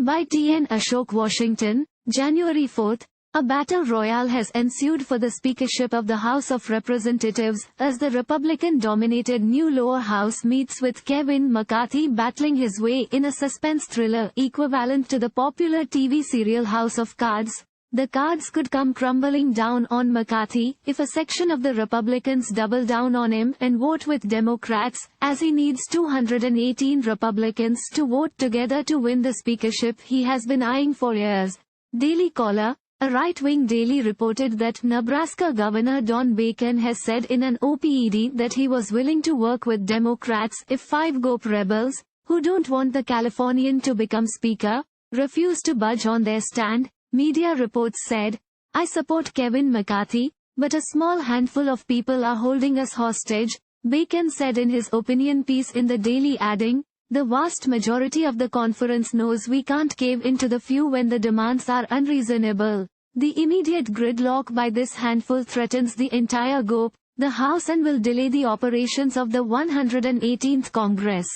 By T.N. Ashok, Washington, January 4. A battle royale has ensued for the speakership of the House of Representatives, as the Republican-dominated new lower house meets with Kevin McCarthy battling his way in a suspense thriller equivalent to the popular TV serial House of Cards. The cards could come crumbling down on McCarthy if a section of the Republicans double down on him and vote with Democrats, as he needs 218 Republicans to vote together to win the speakership he has been eyeing for years. Daily Caller, a right-wing daily, reported that Nebraska Governor Don Bacon has said in an op-ed that he was willing to work with Democrats if 5 GOP rebels, who don't want the Californian to become speaker, refuse to budge on their stand. Media reports said, "I support Kevin McCarthy, but a small handful of people are holding us hostage," Bacon said in his opinion piece in the Daily, adding, "The vast majority of the conference knows we can't cave into the few when the demands are unreasonable. The immediate gridlock by this handful threatens the entire GOP, the House, and will delay the operations of the 118th Congress."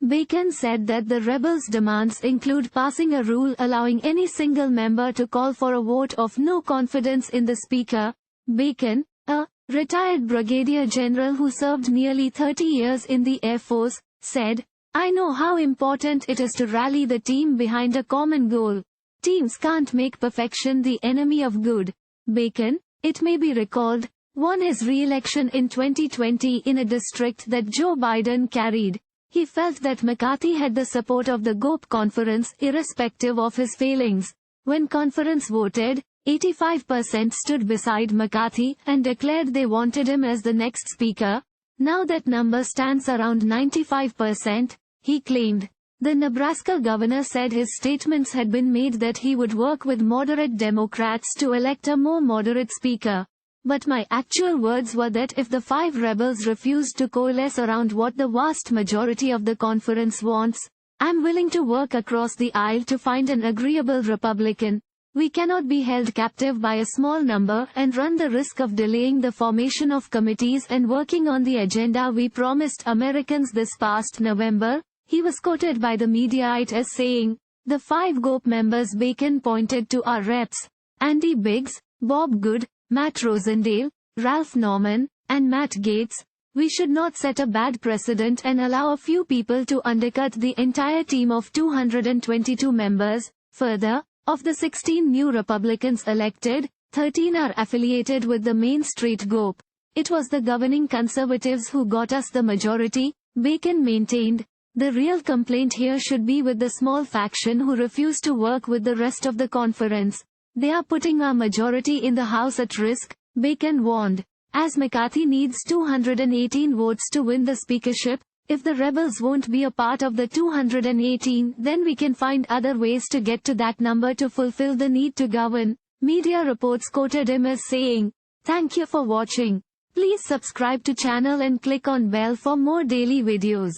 Bacon said that the rebels' demands include passing a rule allowing any single member to call for a vote of no confidence in the Speaker. Bacon, a retired brigadier general who served nearly 30 years in the Air Force, said, "I know how important it is to rally the team behind a common goal. Teams can't make perfection the enemy of good." Bacon, it may be recalled, won his re-election in 2020 in a district that Joe Biden carried. He felt that McCarthy had the support of the GOP conference irrespective of his failings. When conference voted, 85% stood beside McCarthy and declared they wanted him as the next speaker. Now that number stands around 95%, he claimed. The Nebraska governor said his statements had been made that he would work with moderate Democrats to elect a more moderate speaker. "But my actual words were that if the 5 rebels refused to coalesce around what the vast majority of the conference wants, I'm willing to work across the aisle to find an agreeable Republican. We cannot be held captive by a small number and run the risk of delaying the formation of committees and working on the agenda we promised Americans this past November." He was quoted by the Mediaite as saying, "The 5 GOP members Bacon pointed to are Reps. Andy Biggs, Bob Good, Matt Rosendale, Ralph Norman, and Matt Gaetz. We should not set a bad precedent and allow a few people to undercut the entire team of 222 members." Further, of the 16 new Republicans elected, 13 are affiliated with the Main Street GOP. "It was the governing conservatives who got us the majority," Bacon maintained. "The real complaint here should be with the small faction who refuse to work with the rest of the conference. They are putting our majority in the House at risk," Bacon warned. As McCarthy needs 218 votes to win the speakership, if the rebels won't be a part of the 218, then we can find other ways to get to that number to fulfill the need to govern. Media reports quoted him as saying, "Thank you for watching. Please subscribe to channel and click on bell for more daily videos."